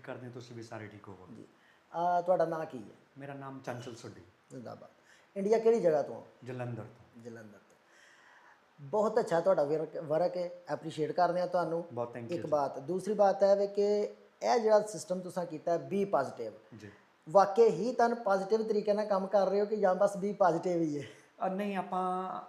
ਕਰਦੇ ਹਾਂ ਤੁਸੀਂ ਵੀ ਸਾਰੇ ਠੀਕ ਹੋਵੋ। ਜੀ ਤੁਹਾਡਾ ਨਾਂ ਕੀ ਹੈ? ਮੇਰਾ ਨਾਮ ਚੰਚਲ ਸੋਢੀ, ਜ਼ਿੰਦਾਬਾਦ। ਇੰਡੀਆ ਕਿਹੜੀ ਜਗ੍ਹਾ ਤੋਂ? ਜਲੰਧਰ ਤੋਂ। ਜਲੰਧਰ ਤੋਂ। ਬਹੁਤ ਅੱਛਾ ਤੁਹਾਡਾ ਵਰਕ ਹੈ, ਐਪਰੀਸ਼ੀਏਟ ਕਰਦੇ ਹਾਂ ਤੁਹਾਨੂੰ। ਬਹੁਤ ਥੈਂਕ ਯੂ ਇੱਕ ਜੀ। ਬਾਤ ਦੂਸਰੀ ਬਾਤ ਹੈ ਵੀ ਕਿ ਇਹ ਜਿਹੜਾ ਸਿਸਟਮ ਤੁਸੀਂ ਕੀਤਾ ਬੀ ਪੋਜ਼ਿਟਿਵ, ਜੀ ਵਾਕਈ ਹੀ ਤੁਹਾਨੂੰ ਪੋਜ਼ਿਟਿਵ ਤਰੀਕੇ ਨਾਲ ਕੰਮ ਕਰ ਰਹੇ ਹੋ ਕਿ ਜਾਂ ਬਸ ਬੀ ਪੋਜ਼ਿਟਿਵ ਹੀ ਹੈ? ਨਹੀਂ, ਆਪਾਂ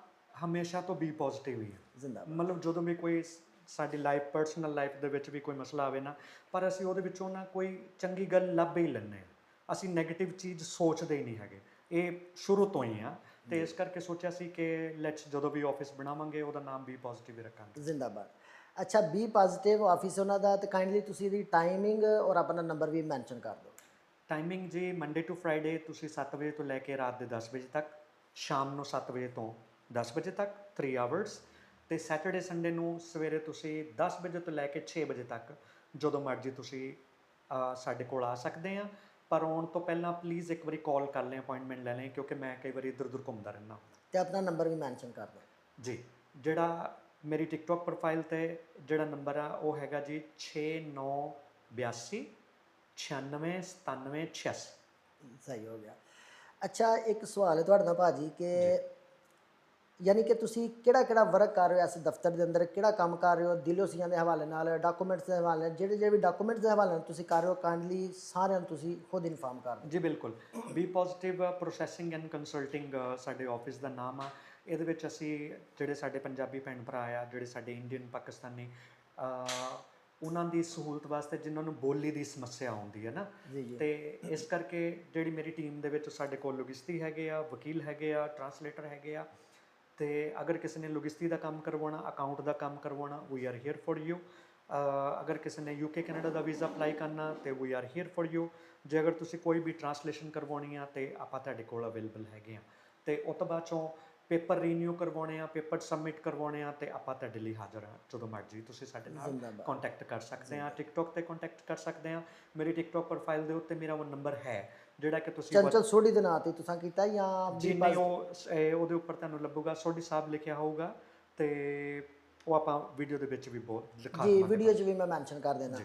ਹਮੇਸ਼ਾ ਤੋਂ ਬੀ ਪੋਜ਼ਿਟਿਵ ਹੀ ਹਾਂ। ਜ਼ਿੰਦਾਬਾਦ। ਮਤਲਬ ਜਦੋਂ ਵੀ ਕੋਈ ਸਾਡੀ ਲਾਈਫ, ਪਰਸਨਲ ਲਾਈਫ ਦੇ ਵਿੱਚ ਵੀ ਕੋਈ ਮਸਲਾ ਆਵੇ ਨਾ, ਪਰ ਅਸੀਂ ਉਹਦੇ ਵਿੱਚੋਂ ਨਾ ਕੋਈ ਚੰਗੀ ਗੱਲ ਲੱਭ ਹੀ ਲੈਂਦੇ ਹਾਂ। ਅਸੀਂ ਨੈਗੇਟਿਵ ਚੀਜ਼ ਸੋਚਦੇ ਹੀ ਨਹੀਂ ਹੈਗੇ, ਇਹ ਸ਼ੁਰੂ ਤੋਂ ਹੀ ਆ। ਤੇ ਇਸ ਕਰਕੇ ਸੋਚਿਆ ਸੀ ਕਿ ਲੈਟਸ ਜਦੋਂ ਵੀ ਆਫਿਸ ਬਣਾਵਾਂਗੇ ਉਹਦਾ ਨਾਮ ਬੀ ਪੋਜ਼ਿਟਿਵ ਹੀ ਰੱਖਾਂਗੇ। ਜ਼ਿੰਦਾਬਾਦ। ਅੱਛਾ, ਬੀ ਪੋਜ਼ਿਟਿਵ ਆਫਿਸ ਉਹਨਾਂ ਦਾ, ਤੇ ਕਾਈਂਡਲੀ ਤੁਸੀਂ ਇਹਦੀ ਟਾਈਮਿੰਗ ਔਰ ਆਪਣਾ ਨੰਬਰ ਵੀ ਮੈਂਸ਼ਨ ਕਰ ਦਿਓ। ਟਾਈਮਿੰਗ ਜੀ ਮੰਡੇ ਟੂ ਫਰਾਈਡੇ ਤੁਸੀਂ 7 ਵਜੇ ਤੋਂ ਲੈ ਕੇ ਰਾਤ ਦੇ 10 ਵਜੇ ਤੱਕ, ਸ਼ਾਮ ਨੂੰ 7 ਵਜੇ ਤੋਂ 10 ਵਜੇ ਤੱਕ 3 ਆਵਰਸ। ਤੇ ਸੈਟਰਡੇ ਸੰਡੇ ਨੂੰ ਸਵੇਰੇ ਤੁਸੀਂ 10 ਵਜੇ ਤੋਂ ਲੈ ਕੇ 6 ਵਜੇ ਤੱਕ ਜਦੋਂ ਮਰਜ਼ੀ ਤੁਸੀਂ ਸਾਡੇ ਕੋਲ ਆ ਸਕਦੇ ਆ। ਪਰ ਆਉਣ ਤੋਂ ਪਹਿਲਾਂ ਪਲੀਜ਼ ਇੱਕ ਵਾਰੀ ਕਾਲ ਕਰ ਲੈਂ, ਅਪਾਇੰਟਮੈਂਟ ਲੈ ਲੈਂ, ਕਿਉਂਕਿ ਮੈਂ ਕਈ ਵਾਰੀ ਇੱਧਰ ਉੱਧਰ ਘੁੰਮਦਾ ਰਹਿੰਦਾ। ਤੇ ਆਪਣਾ ਨੰਬਰ ਵੀ ਮੈਂਸ਼ਨ ਕਰ ਦਿਓ ਜੀ। ਜਿਹੜਾ ਮੇਰੀ ਟਿਕਟੋਕ ਪ੍ਰੋਫਾਈਲ 'ਤੇ ਜਿਹੜਾ ਨੰਬਰ ਆ ਉਹ ਹੈਗਾ ਜੀ 6982 96 97 86। ਸਹੀ ਹੋ ਗਿਆ। ਅੱਛਾ, ਇੱਕ ਸਵਾਲ ਹੈ ਤੁਹਾਡੇ ਨਾਲ ਭਾਜੀ ਕਿ ਯਾਨੀ ਕਿ ਤੁਸੀਂ ਕਿਹੜਾ ਵਰਕ ਕਰ ਰਹੇ ਹੋ ਇਸ ਦਫ਼ਤਰ ਦੇ ਅੰਦਰ, ਕਿਹੜਾ ਕੰਮ ਕਰ ਰਹੇ ਹੋ? ਦਿਲੋਸੀਆਂ ਦੇ ਹਵਾਲੇ ਨਾਲ, ਡਾਕੂਮੈਂਟਸ ਦੇ ਹਵਾਲੇ ਨਾਲ, ਜਿਹੜੇ ਵੀ ਡਾਕੂਮੈਂਟਸ ਦੇ ਹਵਾਲੇ ਨਾਲ ਤੁਸੀਂ ਕਰ ਰਹੇ ਹੋ, ਕਾਈਂਡਲੀ ਸਾਰਿਆਂ ਨੂੰ ਤੁਸੀਂ ਖੁਦ ਇਨਫਾਰਮ ਕਰ ਦਿਓ। ਜੀ ਬਿਲਕੁਲ। B positive processing and consulting ਸਾਡੇ ਆਫਿਸ ਦਾ ਨਾਮ ਆ। ਇਹਦੇ ਵਿੱਚ ਅਸੀਂ ਜਿਹੜੇ ਸਾਡੇ ਪੰਜਾਬੀ ਭੈਣ ਭਰਾ ਆ, ਜਿਹੜੇ ਸਾਡੇ ਇੰਡੀਅਨ, ਪਾਕਿਸਤਾਨੀ, ਉਹਨਾਂ ਦੀ ਸਹੂਲਤ ਵਾਸਤੇ ਜਿਨ੍ਹਾਂ ਨੂੰ ਬੋਲੀ ਦੀ ਸਮੱਸਿਆ ਆਉਂਦੀ ਹੈ ਨਾ, ਤੇ ਇਸ ਕਰਕੇ ਜਿਹੜੀ ਮੇਰੀ ਟੀਮ ਦੇ ਵਿੱਚ ਸਾਡੇ ਕੋਲ ਲੋਗਿਸਤੀ ਹੈਗੇ ਆ, ਵਕੀਲ ਹੈਗੇ ਆ, ਟਰਾਂਸਲੇਟਰ ਹੈਗੇ ਆ। ਤੇ ਅਗਰ ਕਿਸੇ ਨੇ ਲੋਗਿਸਤੀ ਦਾ ਕੰਮ ਕਰਵਾਉਣਾ, ਅਕਾਊਂਟ ਦਾ ਕੰਮ ਕਰਵਾਉਣਾ, we are here for you. ਅਗਰ ਕਿਸੇ ਨੇ UK ਕੈਨੇਡਾ ਦਾ ਵੀਜ਼ਾ ਅਪਲਾਈ ਕਰਨਾ ਤੇ we are here for you. ਜੇ ਅਗਰ ਤੁਸੀਂ ਕੋਈ ਵੀ ਟਰਾਂਸਲੇਸ਼ਨ ਕਰਵਾਉਣੀ ਆ ਤੇ ਆਪਾਂ ਤੁਹਾਡੇ ਕੋਲ ਅਵੇਲੇਬਲ ਹੈਗੇ ਆ। ਤੇ ਉਸ ਤੋਂ ਬਾਅਦ ਚੋਂ ਪੇਪਰ ਰੀਨਿਊ ਕਰਵਾਉਣੇ ਆ, ਪੇਪਰ ਸਬਮਿਟ ਕਰਵਾਉਣੇ ਆ, ਤੇ ਆਪਾਂ ਤੁਹਾਡੇ ਲਈ ਹਾਜ਼ਰ ਹਾਂ। ਜਦੋਂ ਮਰਜ਼ੀ ਤੁਸੀਂ ਸਾਡੇ ਨਾਲ ਕੰਟੈਕਟ ਕਰ ਸਕਦੇ ਆ। ਟਿਕਟੋਕ ਤੇ ਕੰਟੈਕਟ ਕਰ ਸਕਦੇ ਆ। ਮੇਰੀ ਟਿਕਟੋਕ ਪ੍ਰੋਫਾਈਲ ਦੇ ਉੱਤੇ ਮੇਰਾ ਉਹ ਨੰਬਰ ਹੈ ਜਿਹੜਾ ਕਿ ਤੁਸੀਂ ਚੰਚਲ ਸੋਢੀ ਦੇ ਨਾਂ ਤੇ ਤੁਸੀਂ ਕੀਤਾ ਜਾਂ ਜੀ ਨਹੀਂ, ਉਹਦੇ ਉੱਪਰ ਤੁਹਾਨੂੰ ਲੱਭੂਗਾ ਸੋਢੀ ਸਾਹਿਬ ਲਿਖਿਆ ਹੋਊਗਾ, ਤੇ ਉਹ ਆਪਾਂ ਵੀਡੀਓ ਦੇ ਵਿੱਚ ਵੀ ਬਹੁਤ ਲਿਖਾ ਜੀ, ਦੇਵਾਂਗੇ। ਵੀਡੀਓ 'ਚ ਵੀ ਮੈਂ ਮੈਂਸ਼ਨ ਕਰ ਦੇਣਾ।